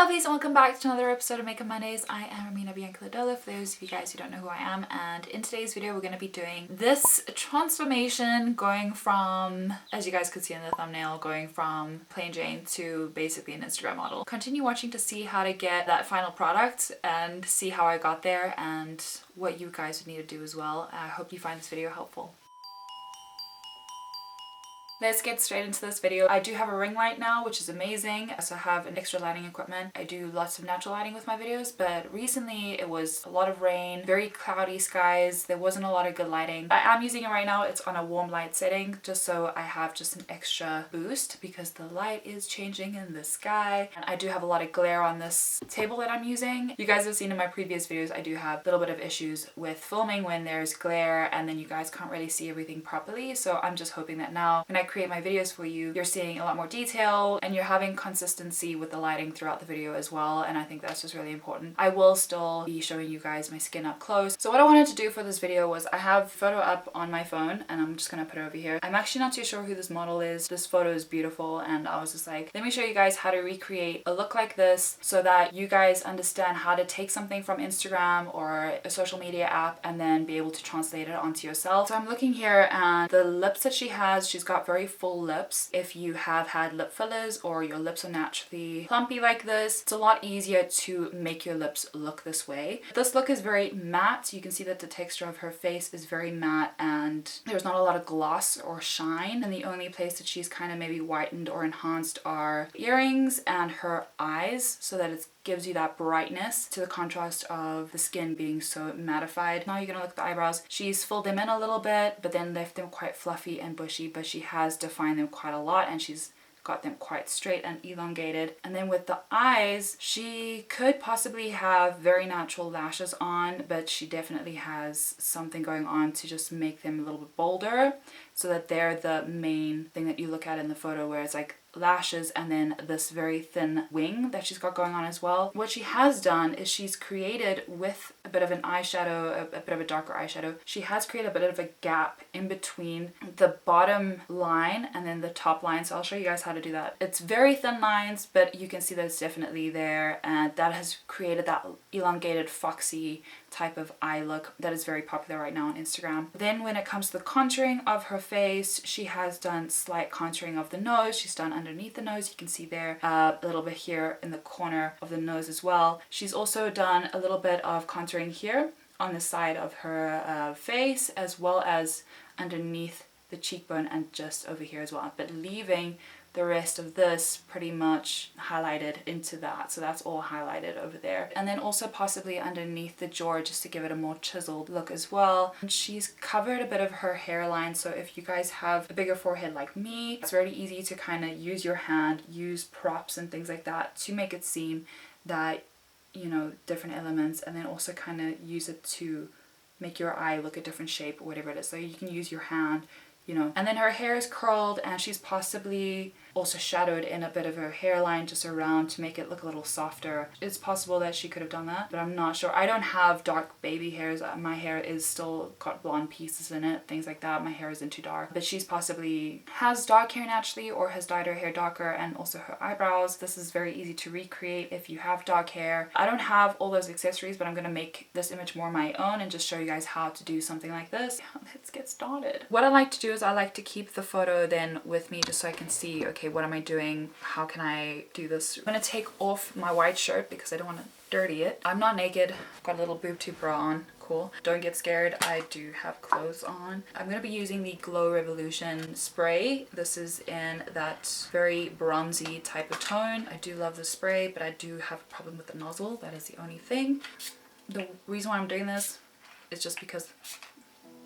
Lovelies, and welcome back to another episode of Makeup Mondays. I am Ramina Biancaladolo, for those of you guys who don't know who I am, and in today's video we're going to be doing this transformation going from, as you guys could see in the thumbnail, going from plain Jane to basically an Instagram model. Continue watching to see how to get that final product and see how I got there and what you guys would need to do as well. I hope you find this video helpful. Let's get straight into this video. I do have a ring light now, which is amazing. I also have an extra lighting equipment. I do lots of natural lighting with my videos, but recently it was a lot of rain, very cloudy skies. There wasn't a lot of good lighting. I am using it right now. It's on a warm light setting, just so I have just an extra boost because the light is changing in the sky. And I do have a lot of glare on this table that I'm using. You guys have seen in my previous videos, I do have a little bit of issues with filming when there's glare and then you guys can't really see everything properly. So I'm just hoping that now when I create my videos for you, you're seeing a lot more detail and you're having consistency with the lighting throughout the video as well, and I think that's just really important. I will still be showing you guys my skin up close. So what I wanted to do for this video was I have a photo up on my phone and I'm just gonna put it over here. I'm actually not too sure who this model is. This photo is beautiful and I was just like, let me show you guys how to recreate a look like this so that you guys understand how to take something from Instagram or a social media app and then be able to translate it onto yourself. So I'm looking here and the lips that she has, she's got very full lips. If you have had lip fillers or your lips are naturally plumpy like this, it's a lot easier to make your lips look this way. This look is very matte. You can see that the texture of her face is very matte and there's not a lot of gloss or shine, and the only place that she's kind of maybe whitened or enhanced are earrings and her eyes, so that it gives you that brightness to the contrast of the skin being so mattified. Now you're gonna look at the eyebrows. She's filled them in a little bit but then left them quite fluffy and bushy, but she has defined them quite a lot and she's got them quite straight and elongated. And then with the eyes, she could possibly have very natural lashes on, but she definitely has something going on to just make them a little bit bolder so that they're the main thing that you look at in the photo, where it's like lashes and then this very thin wing that she's got going on as well. What she has done is she's created, with a bit of an eyeshadow, a bit of a darker eyeshadow, she has created a bit of a gap in between the bottom line and then the top line. So I'll show you guys how to do that. It's very thin lines, but you can see that it's definitely there, and that has created that elongated foxy type of eye look that is very popular right now on Instagram. Then when it comes to the contouring of her face, she has done slight contouring of the nose. She's done underneath the nose, you can see there, a little bit here in the corner of the nose as well. She's also done a little bit of contouring here on the side of her face, as well as underneath the cheekbone and just over here as well, but leaving the rest of this pretty much highlighted into that. So that's all highlighted over there. And then also possibly underneath the jaw, just to give it a more chiseled look as well. And she's covered a bit of her hairline. So if you guys have a bigger forehead like me, it's very easy to kind of use your hand, use props and things like that to make it seem that, you know, different elements, and then also kind of use it to make your eye look a different shape or whatever it is. So you can use your hand, you know. And then her hair is curled and she's possibly also shadowed in a bit of her hairline just around to make it look a little softer. It's possible that she could have done that, but I'm not sure. I don't have dark baby hairs. My hair is still got blonde pieces in it, things like that. My hair isn't too dark, but she's possibly has dark hair naturally or has dyed her hair darker, and also her eyebrows. This is very easy to recreate if you have dark hair. I don't have all those accessories, but I'm gonna make this image more my own and just show you guys how to do something like this. Let's get started. What I like to do is I like to keep the photo then with me just so I can see, okay, what am I doing? How can I do this? I'm gonna take off my white shirt because I don't want to dirty it. I'm not naked. I've got a little boob tube bra on. Cool. Don't get scared. I do have clothes on. I'm gonna be using the Glow Revolution spray. This is in that very bronzy type of tone. I do love the spray, but I do have a problem with the nozzle. That is the only thing. The reason why I'm doing this is just because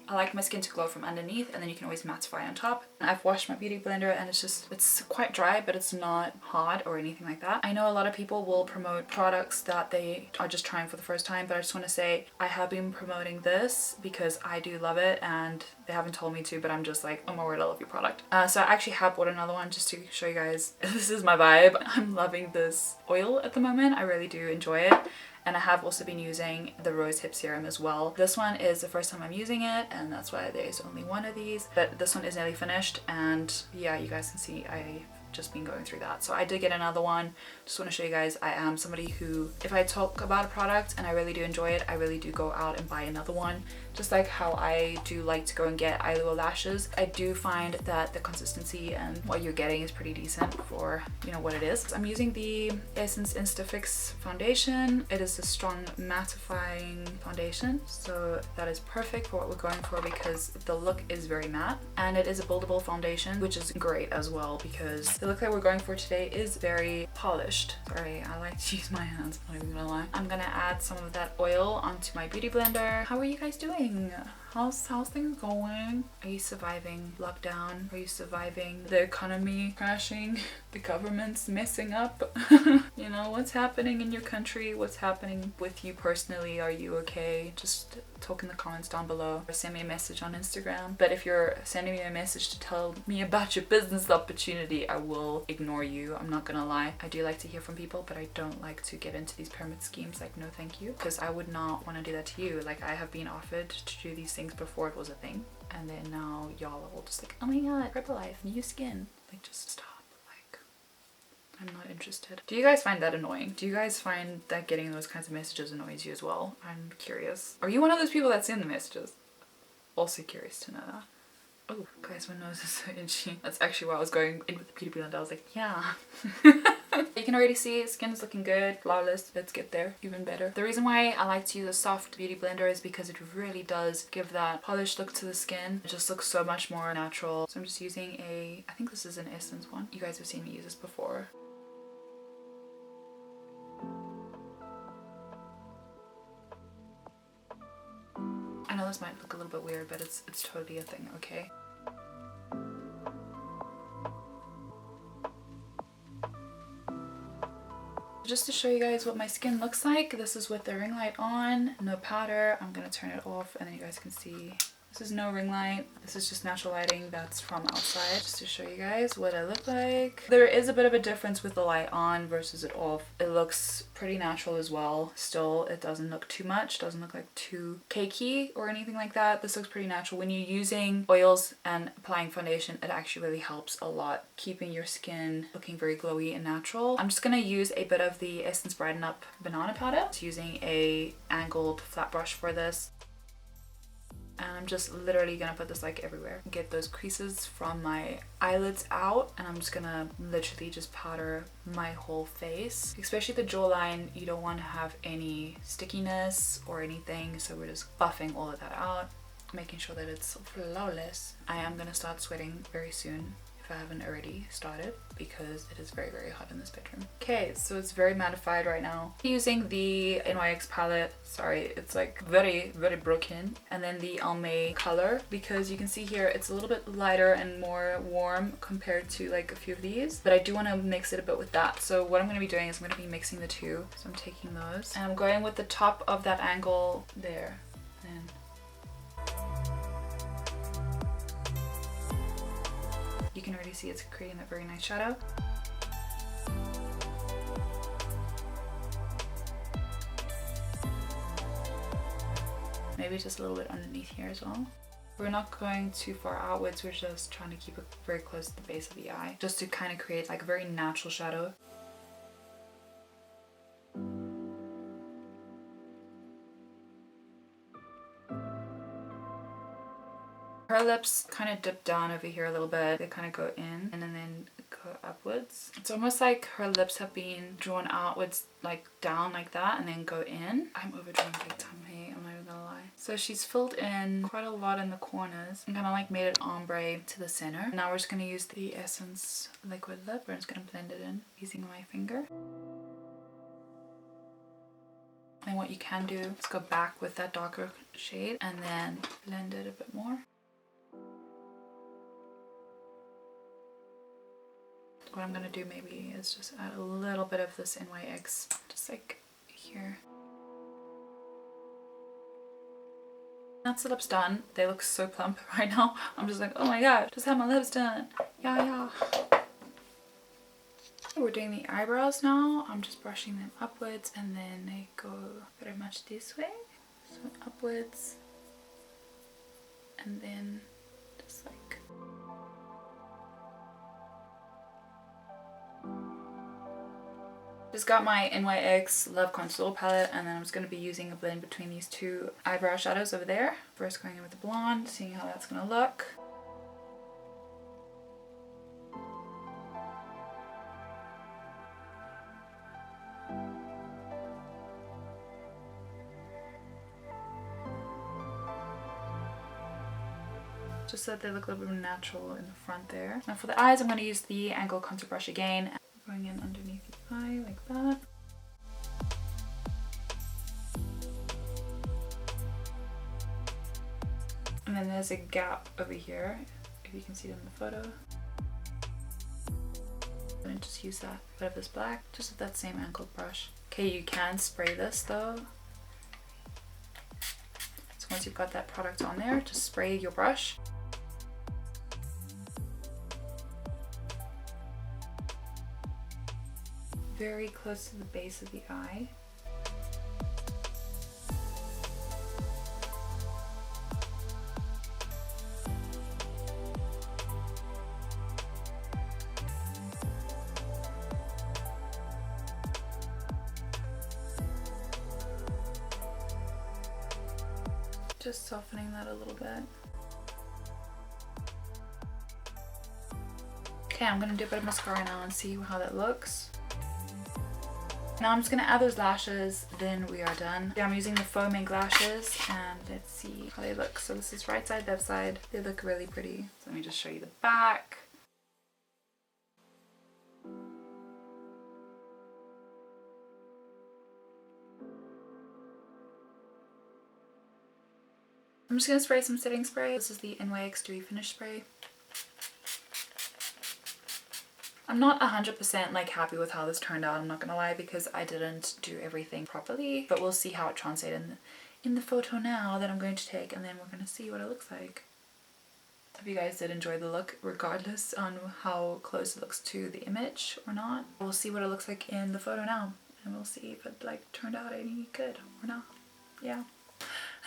I like my skin to glow from underneath, and then you can always mattify on top. I've washed my beauty blender and it's quite dry, but it's not hot or anything like that. I know a lot of people will promote products that they are just trying for the first time, but I just want to say I have been promoting this because I do love it, and they haven't told me to, but I'm just like, oh my word, I love your product. So I actually have bought another one just to show you guys. This is my vibe. I'm loving this oil at the moment. I really do enjoy it. And I have also been using the Rose Hip Serum as well. This one is the first time I'm using it, and that's why there's only one of these. But this one is nearly finished, and yeah, you guys can see I just been going through that. So I did get another one. Just want to show you guys, I am somebody who, if I talk about a product and I really do enjoy it, I really do go out and buy another one. Just like how I do like to go and get eyeliner lashes. I do find that the consistency and what you're getting is pretty decent for, you know, what it is. I'm using the Essence Instafix foundation. It is a strong mattifying foundation, so that is perfect for what we're going for because the look is very matte, and it is a buildable foundation, which is great as well because the look that we're going for today is very polished. Sorry, I like to use my hands, I'm not even gonna lie. I'm gonna add some of that oil onto my beauty blender. How are you guys doing? How's things going? Are you surviving lockdown? Are you surviving the economy crashing? The government's messing up? You know, what's happening in your country? What's happening with you personally? Are you okay? Just talk in the comments down below or send me a message on Instagram. But if you're sending me a message to tell me about your business opportunity, I will ignore you. I'm not gonna lie. I do like to hear from people, but I don't like to get into these pyramid schemes. Like, no thank you, because I would not want to do that to you. Like, I have been offered to do these things before it was a thing, and then now y'all are all just like, oh my god, Herbalife, new skin. Like, just stop. Like, I'm not interested. Do you guys find that annoying? Do you guys find that getting those kinds of messages annoys you as well? I'm curious. Are you one of those people that send the messages? Also curious to know that. Oh, guys, my nose is so itchy. That's actually why I was going in with the beauty blender. I was like, yeah. You can already see skin is looking good, flawless. Let's get there, even better. The reason why I like to use a soft beauty blender is because it really does give that polished look to the skin. It just looks so much more natural. So I'm just using I think this is an Essence one. You guys have seen me use this before. I know this might look a little bit weird, but it's totally a thing, okay? Just to show you guys what my skin looks like, this is with the ring light on, no powder. I'm gonna turn it off and then you guys can see. This is no ring light. This is just natural lighting that's from outside, just to show you guys what I look like. There is a bit of a difference with the light on versus it off. It looks pretty natural as well. Still, it doesn't look too much, doesn't look like too cakey or anything like that. This looks pretty natural. When you're using oils and applying foundation, it actually really helps a lot, keeping your skin looking very glowy and natural. I'm just gonna use a bit of the Essence Brighten Up banana powder. Just using a angled flat brush for this. And I'm just literally gonna put this like everywhere. Get those creases from my eyelids out, and I'm just gonna literally just powder my whole face. Especially the jawline, you don't want to have any stickiness or anything, so we're just buffing all of that out, making sure that it's flawless. I am gonna start sweating very soon, if I haven't already started, because it is very, very hot in this bedroom. Okay, so it's very mattified right now. Using the NYX palette, sorry, it's like very, very broken. And then the Almay color, because you can see here, it's a little bit lighter and more warm compared to like a few of these, but I do want to mix it a bit with that. So what I'm going to be doing is I'm going to be mixing the two. So I'm taking those and I'm going with the top of that angle there. And you can already see it's creating a very nice shadow. Maybe just a little bit underneath here as well. We're not going too far outwards, we're just trying to keep it very close to the base of the eye, just to kind of create like a very natural shadow. Her lips kind of dip down over here a little bit. They kind of go in and then go upwards. It's almost like her lips have been drawn outwards, like down like that, and then go in. I'm overdrawing big time here, I'm not even gonna lie. So she's filled in quite a lot in the corners and kind of like made it ombre to the center. Now we're just gonna use the Essence liquid lip. We're just gonna blend it in using my finger. And what you can do is go back with that darker shade and then blend it a bit more. What I'm gonna do maybe is just add a little bit of this NYX, just like here. That's the lips done. They look so plump right now. I'm just like, oh my god, just had my lips done. Yeah. We're doing the eyebrows now. I'm just brushing them upwards and then they go very much this way. So upwards and then just like. Just got my NYX Love Contour palette, and then I'm just going to be using a blend between these two eyebrow shadows over there. First going in with the blonde, seeing how that's going to look. Just so that they look a little bit more natural in the front there. Now for the eyes, I'm going to use the angled contour brush again, going in underneath the eye like that. And then there's a gap over here, if you can see it in the photo. I'm going to just use that bit of this black, just with that same angled brush. Okay, you can spray this though. So once you've got that product on there, just spray your brush. Very close to the base of the eye. Just softening that a little bit. Okay, I'm gonna do a bit of mascara now and see how that looks. Now I'm just gonna add those lashes, then we are done. Yeah, I'm using the foaming lashes, and let's see how they look. So this is right side, left side. They look really pretty. So let me just show you the back. I'm just gonna spray some setting spray. This is the NYX Dewy Finish Spray. I'm not 100% like happy with how this turned out, I'm not gonna lie, because I didn't do everything properly, but we'll see how it translates in the photo now that I'm going to take, and then we're gonna see what it looks like. Hope you guys did enjoy the look, regardless on how close it looks to the image or not. We'll see what it looks like in the photo now, and we'll see if it like turned out any good or not. Yeah.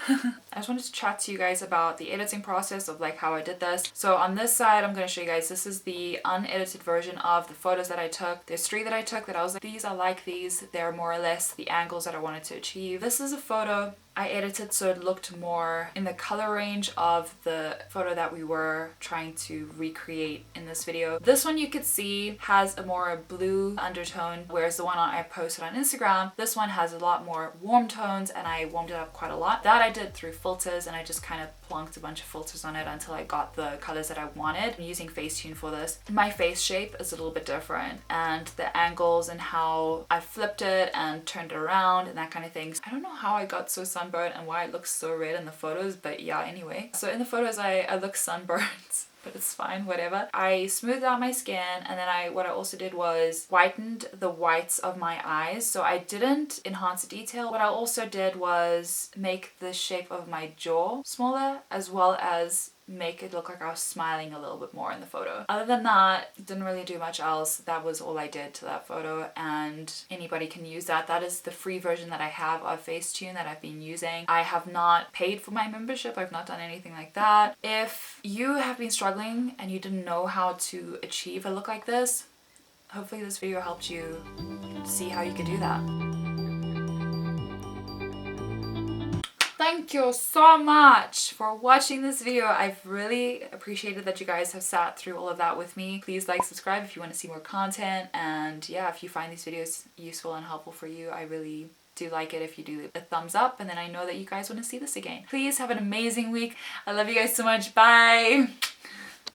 I just wanted to chat to you guys about the editing process of like how I did this. So on this side, I'm going to show you guys, this is the unedited version of the photos that I took. There's 3 that I took that I was like, these, I like these. They're more or less the angles that I wanted to achieve. This is a photo I edited so it looked more in the color range of the photo that we were trying to recreate in this video. This one you could see has a more blue undertone, whereas the one I posted on Instagram, this one has a lot more warm tones, and I warmed it up quite a lot. That I did through filters, and I just kind of plonked a bunch of filters on it until I got the colors that I wanted. I'm using Facetune for this. My face shape is a little bit different, and the angles and how I flipped it and turned it around and that kind of thing. I don't know how I got so sunburned and why it looks so red in the photos, but yeah, anyway. So in the photos I look sunburned, but it's fine, whatever. I smoothed out my skin, and then what I also did was whitened the whites of my eyes. So I didn't enhance the detail. What I also did was make the shape of my jaw smaller, as well as make it look like I was smiling a little bit more in the photo. Other than that, didn't really do much else. That was all I did to that photo, and anybody can use that. That is the free version that I have of Facetune that I've been using. I have not paid for my membership. I've not done anything like that. If you have been struggling and you didn't know how to achieve a look like this, hopefully this video helped you see how you could do that. Thank you so much for watching this video. I've really appreciated that you guys have sat through all of that with me. Please like, subscribe if you want to see more content, and yeah, if you find these videos useful and helpful for you, I really do like it if you do a thumbs up, and then I know that you guys want to see this again. Please have an amazing week. I love you guys so much. Bye!